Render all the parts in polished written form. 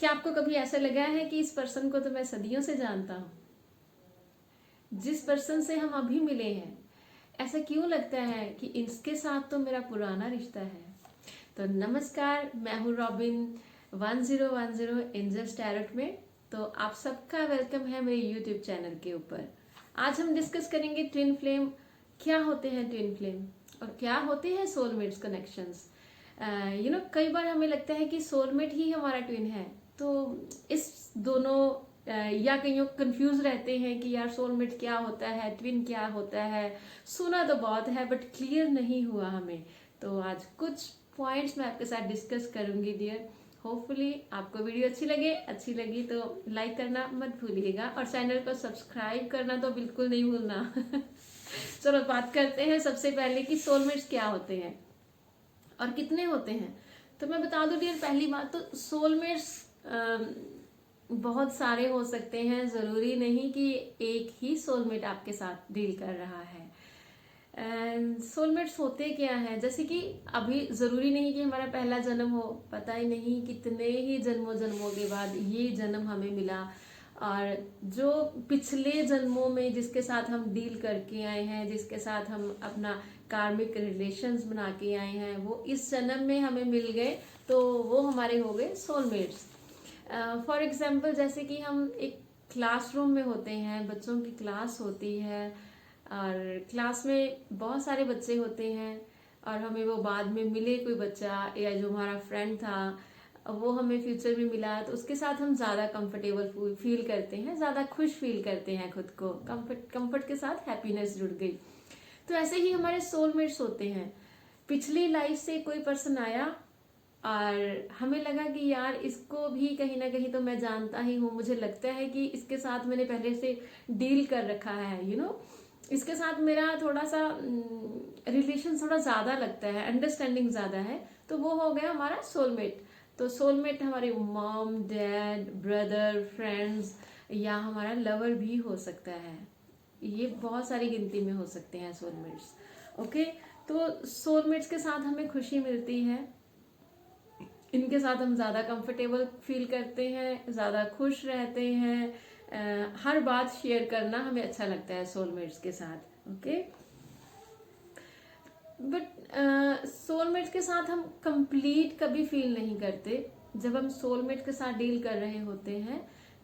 क्या आपको कभी ऐसा लगा है कि इस पर्सन को तो मैं सदियों से जानता हूँ, जिस पर्सन से हम अभी मिले हैं, ऐसा क्यों लगता है कि इसके साथ तो मेरा पुराना रिश्ता है? तो नमस्कार, मैं हूँ रॉबिन 1010 एंजल्स टैरोट में। तो आप सबका वेलकम है मेरे यूट्यूब चैनल के ऊपर। आज हम डिस्कस करेंगे ट्विन फ्लेम। क्या होते हैं ट्विन फ्लेम और क्या होते हैं सोलमेट्स कनेक्शंस। कई बार हमें लगता है कि सोलमेट ही हमारा ट्विन है, तो इस दोनों या कहीं कंफ्यूज रहते हैं कि यार सोलमेट क्या होता है, ट्विन क्या होता है। सुना तो बहुत है बट क्लियर नहीं हुआ हमें। तो आज कुछ पॉइंट्स मैं आपके साथ डिस्कस करूंगी डियर। होपफुली आपको वीडियो अच्छी लगी तो लाइक करना मत भूलिएगा और चैनल को सब्सक्राइब करना तो बिल्कुल नहीं भूलना। चलो बात करते हैं सबसे पहले कि सोलमेट्स क्या होते हैं और कितने होते हैं। तो मैं बता दूं डियर, पहली बात तो सोलमेट्स बहुत सारे हो सकते हैं, जरूरी नहीं कि एक ही सोलमेट आपके साथ डील कर रहा है। एंड सोलमेट्स होते क्या है, जैसे कि अभी जरूरी नहीं कि हमारा पहला जन्म हो, पता ही नहीं कितने ही जन्मों के बाद ये जन्म हमें मिला। और जो पिछले जन्मों में जिसके साथ हम डील करके आए हैं, जिसके साथ हम अपना कार्मिक रिलेशंस बना के आए हैं, वो इस जन्म में हमें मिल गए, तो वो हमारे हो गए सोलमेट्स। फॉर एग्जाम्पल, जैसे कि हम एक क्लासरूम में होते हैं, बच्चों की क्लास होती है और क्लास में बहुत सारे बच्चे होते हैं और हमें वो बाद में मिले कोई बच्चा या जो हमारा फ्रेंड था वो हमें फ्यूचर में मिला, तो उसके साथ हम ज़्यादा कंफर्टेबल फील करते हैं, ज़्यादा खुश फील करते हैं खुद को। कंफर्ट के साथ हैप्पीनेस जुड़ गई। तो ऐसे ही हमारे सोलमेट्स होते हैं। पिछली लाइफ से कोई पर्सन आया और हमें लगा कि यार इसको भी कहीं ना कहीं तो मैं जानता ही हूँ, मुझे लगता है कि इसके साथ मैंने पहले से डील कर रखा है। इसके साथ मेरा थोड़ा सा रिलेशन थोड़ा ज्यादा लगता है, अंडरस्टैंडिंग ज्यादा है, तो वो हो गया हमारा सोलमेट। तो सोलमेट हमारे मॉम, डैड, ब्रदर, फ्रेंड्स या हमारा लवर भी हो सकता है। ये बहुत सारी गिनती में हो सकते हैं सोलमेट्स। ओके, तो सोलमेट्स के साथ हमें खुशी मिलती है, इनके साथ हम ज़्यादा कंफर्टेबल फील करते हैं, ज़्यादा खुश रहते हैं। हर बात शेयर करना हमें अच्छा लगता है सोलमेट्स के साथ। ओके, बट सोलमेट्स के साथ हम कंप्लीट कभी फील नहीं करते। जब हम सोलमेट के साथ डील कर रहे होते हैं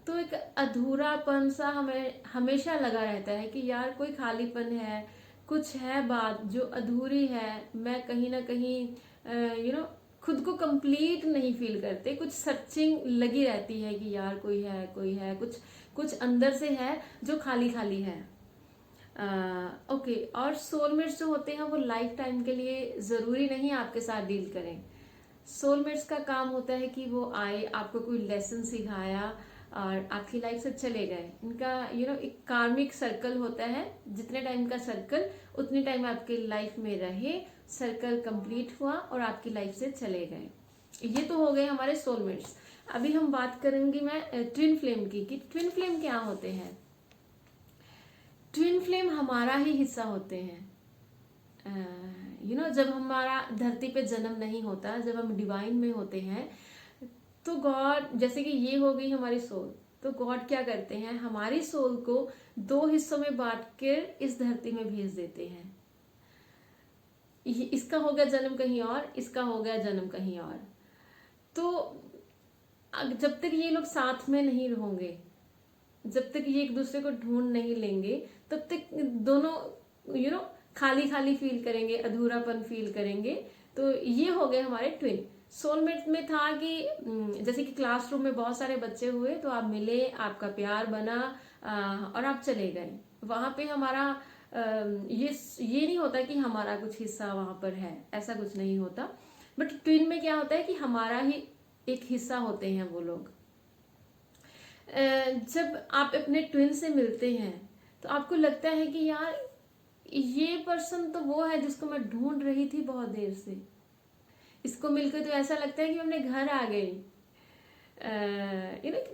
तो एक अधूरापन सा हमें हमेशा लगा रहता है कि यार कोई खालीपन है, कुछ है बात जो अधूरी है। मैं कहीं ना कहीं खुद को कंप्लीट नहीं फील करते, कुछ सर्चिंग लगी रहती है कि यार कोई है, कुछ अंदर से है जो खाली खाली है। ओके, और सोलमेट्स जो होते हैं वो लाइफ टाइम के लिए जरूरी नहीं आपके साथ डील करें। सोलमेट्स का काम होता है कि वो आए, आपको कोई लेसन सिखाया और आपकी लाइफ से चले गए। इनका एक कार्मिक सर्कल होता है, जितने टाइम का सर्कल उतने टाइम आपके लाइफ में रहे, सर्कल कंप्लीट हुआ और आपकी लाइफ से चले गए। ये तो हो गए हमारे सोलमेट्स। अभी हम बात करेंगी मैं ट्विन फ्लेम की, कि ट्विन फ्लेम क्या होते हैं। ट्विन फ्लेम हमारा ही हिस्सा होते हैं। जब हमारा धरती पे जन्म नहीं होता, जब हम डिवाइन में होते हैं, तो गॉड, जैसे कि ये हो गई हमारी सोल, तो गॉड क्या करते हैं, हमारी सोल को दो हिस्सों में बांट कर इस धरती में भेज देते हैं। इसका हो गया जन्म कहीं और, इसका हो गया जन्म कहीं और। तो जब तक ये लोग साथ में नहीं होंगे, जब तक ये एक दूसरे को ढूंढ नहीं लेंगे, तब तक दोनों खाली खाली फील करेंगे, अधूरापन फील करेंगे। तो ये हो गए हमारे ट्विन। सोलमेट में था कि जैसे कि क्लासरूम में बहुत सारे बच्चे हुए, तो आप मिले, आपका प्यार बना और आप चले गए। वहां पे हमारा ये नहीं होता कि हमारा कुछ हिस्सा वहां पर है, ऐसा कुछ नहीं होता। बट ट्विन में क्या होता है कि हमारा ही एक हिस्सा होते हैं वो लोग। जब आप अपने ट्विन से मिलते हैं तो आपको लगता है कि यार ये पर्सन तो वो है जिसको मैं ढूंढ रही थी बहुत देर से। इसको मिलकर तो ऐसा लगता है कि मैं अपने घर आ गई।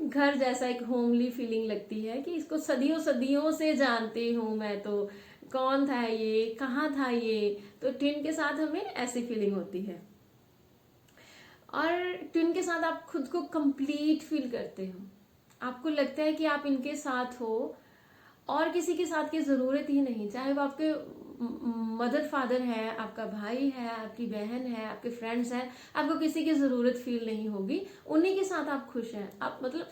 घर जैसा एक होमली फीलिंग लगती है कि इसको सदियों सदियों से जानती हूँ मैं, तो कौन था ये, कहाँ था ये। तो ट्विन के साथ हमें ऐसी फीलिंग होती है। और ट्विन के साथ आप खुद को कंप्लीट फील करते हो। आपको लगता है कि आप इनके साथ हो और किसी के साथ की जरूरत ही नहीं, चाहे वो आपके मदर फादर है, आपका भाई है, आपकी बहन है, आपके फ्रेंड्स हैं, आपको किसी की जरूरत फील नहीं होगी, उन्हीं के साथ आप खुश हैं। आप मतलब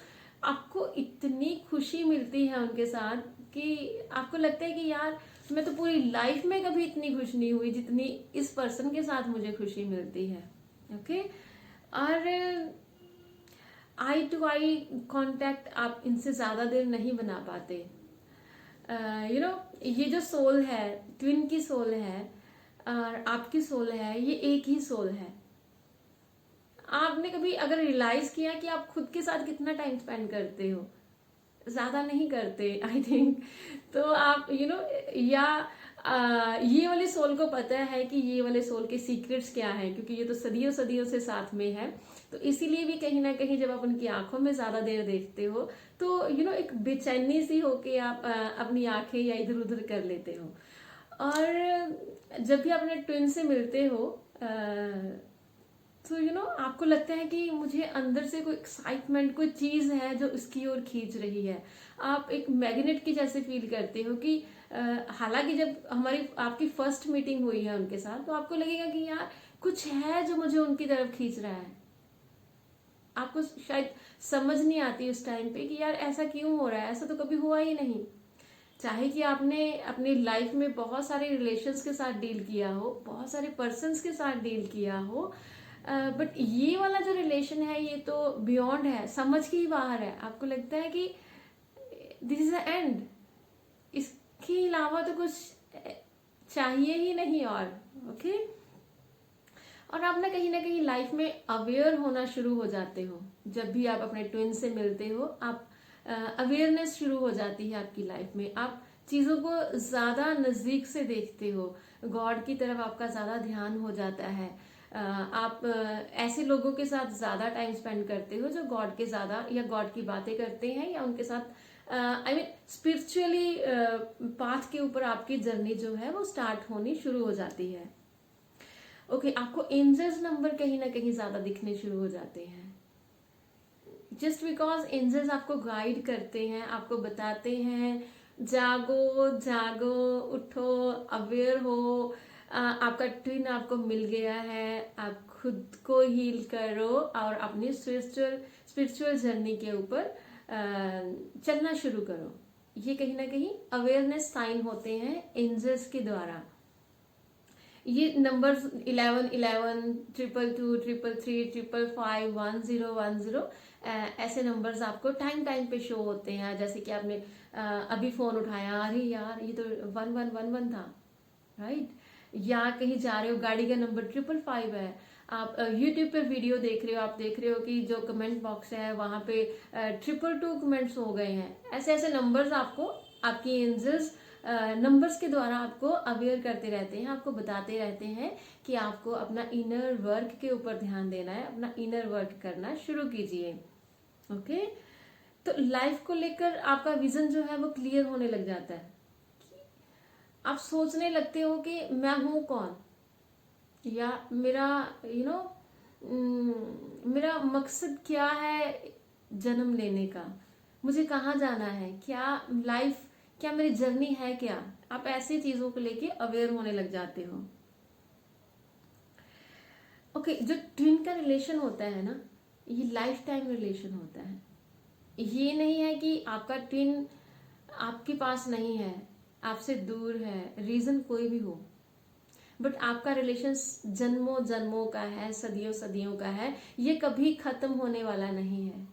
आपको इतनी खुशी मिलती है उनके साथ कि आपको लगता है कि यार मैं तो पूरी लाइफ में कभी इतनी खुश नहीं हुई जितनी इस पर्सन के साथ मुझे खुशी मिलती है। ओके। और आई टू आई कांटेक्ट आप इनसे ज्यादा देर नहीं बना पाते। यू नो ये जो सोल है, ट्विन की सोल है और आपकी सोल है, ये एक ही सोल है। आपने कभी अगर रियलाइज किया कि आप खुद के साथ कितना टाइम स्पेंड करते हो? ज्यादा नहीं करते आई थिंक। तो आप या ये वाले सोल को पता है कि ये वाले सोल के सीक्रेट्स क्या है, क्योंकि ये तो सदियों सदियों से साथ में है। तो इसीलिए भी कहीं ना कहीं जब आप उनकी आंखों में ज्यादा देर देखते हो तो एक बेचैनी सी होके आप अपनी आंखें या इधर उधर कर लेते हो। और जब भी अपने ट्विन से मिलते हो तो आपको लगता है कि मुझे अंदर से कोई एक्साइटमेंट, कोई चीज है जो इसकी ओर खींच रही है। आप एक मैग्नेट की जैसे फील करते हो कि हालांकि जब हमारी आपकी फर्स्ट मीटिंग हुई है उनके साथ तो आपको लगेगा कि यार कुछ है जो मुझे उनकी तरफ खींच रहा है। आपको शायद समझ नहीं आती उस टाइम पे कि यार ऐसा क्यों हो रहा है, ऐसा तो कभी हुआ ही नहीं। चाहे कि आपने अपनी लाइफ में बहुत सारे रिलेशंस के साथ डील किया हो, बहुत सारे पर्सन्स के साथ डील किया हो, बट ये वाला जो रिलेशन है ये तो बियॉन्ड है, समझ के ही बाहर है। आपको लगता है कि दिस इज द एंड, इसके अलावा तो कुछ चाहिए ही नहीं। और ओके और आप ना कहीं लाइफ में अवेयर होना शुरू हो जाते हो। जब भी आप अपने ट्विन से मिलते हो आप अवेयरनेस शुरू हो जाती है आपकी लाइफ में। आप चीजों को ज्यादा नजदीक से देखते हो, गॉड की तरफ आपका ज्यादा ध्यान हो जाता है। आप ऐसे लोगों के साथ ज्यादा टाइम स्पेंड करते हो जो गॉड के ज्यादा या गॉड की बातें करते हैं, या उनके साथ आई मीन स्पिरिचुअली पाथ के ऊपर आपकी जर्नी जो है वो स्टार्ट होनी शुरू हो जाती है। ओके आपको एंजल्स नंबर कहीं ना कहीं ज्यादा दिखने शुरू हो जाते हैं, जस्ट बिकॉज एंजल्स आपको गाइड करते हैं, आपको बताते हैं जागो जागो, उठो, अवेयर हो, आपका ट्विन आपको मिल गया है, आप खुद को हील करो और अपनी स्पिरिचुअल जर्नी के ऊपर चलना शुरू करो। ये कहीं ना कहीं अवेयरनेस साइन होते हैं एंजल्स के द्वारा। ये नंबर्स 11 11 222 333 555 1010 ऐसे नंबर्स आपको टाइम टाइम पे शो होते हैं। जैसे कि आपने अभी फोन उठाया, अरे यार ये तो 1111 था, राइट। या कहीं जा रहे हो, गाड़ी का नंबर 555 है। आप यूट्यूब पे वीडियो देख रहे हो, आप देख रहे हो कि जो कमेंट बॉक्स है वहां पे 222 कमेंट्स हो गए हैं। ऐसे ऐसे नंबर्स आपको आपकी एंजल्स नंबर्स के द्वारा आपको अवेयर करते रहते हैं, आपको बताते रहते हैं कि आपको अपना इनर वर्क के ऊपर ध्यान देना है, अपना इनर वर्क करना शुरू कीजिए। ओके तो लाइफ को लेकर आपका विजन जो है वो क्लियर होने लग जाता है। आप सोचने लगते हो कि मैं हूं कौन, या मेरा मेरा मकसद क्या है जन्म लेने का, मुझे कहाँ जाना है, क्या लाइफ, क्या मेरी जर्नी है क्या। आप ऐसी चीजों को लेके अवेयर होने लग जाते हो। ओके जो ट्विन का रिलेशन होता है ना, ये लाइफ टाइम रिलेशन होता है। ये नहीं है कि आपका ट्विन आपके पास नहीं है, आपसे दूर है, रीजन कोई भी हो, बट आपका रिलेशन जन्मों जन्मों का है, सदियों सदियों का है, ये कभी खत्म होने वाला नहीं है।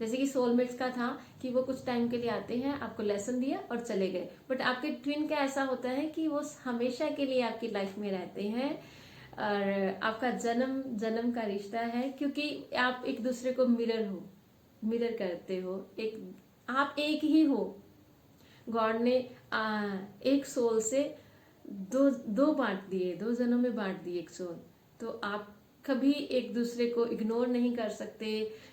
जैसे कि सोलमेट्स का था कि वो कुछ टाइम के लिए आते हैं, आपको लेसन दिया और चले गए, बट आपके ट्विन का ऐसा होता है कि वो हमेशा के लिए आपकी लाइफ में रहते हैं और आपका जन्म जन्म का रिश्ता है, क्योंकि आप एक दूसरे को मिरर करते हो, आप एक ही हो। गॉड ने एक सोल से दो बांट दिए, 2 जन्म में बांट दिए एक सोल। तो आप कभी एक दूसरे को इग्नोर नहीं कर सकते।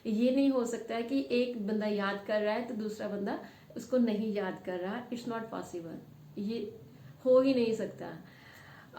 ये नहीं हो सकता है कि एक बंदा याद कर रहा है तो दूसरा बंदा उसको नहीं याद कर रहा, इट्स नॉट पॉसिबल, ये हो ही नहीं सकता।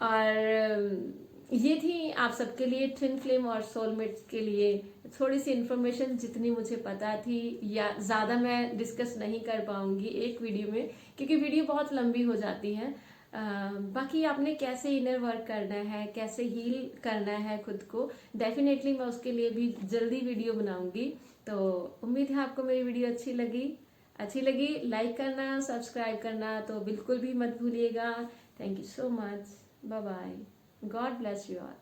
और ये थी आप सबके लिए ट्विन फ्लेम और सोलमेट्स के लिए थोड़ी सी इन्फॉर्मेशन जितनी मुझे पता थी, या ज़्यादा मैं डिस्कस नहीं कर पाऊंगी एक वीडियो में क्योंकि वीडियो बहुत लंबी हो जाती है। बाकी आपने कैसे इनर वर्क करना है, कैसे हील करना है खुद को, डेफिनेटली मैं उसके लिए भी जल्दी वीडियो बनाऊंगी। तो उम्मीद है आपको मेरी वीडियो अच्छी लगी लाइक करना, सब्सक्राइब करना तो बिल्कुल भी मत भूलिएगा। Thank you so much, bye bye, God bless you all.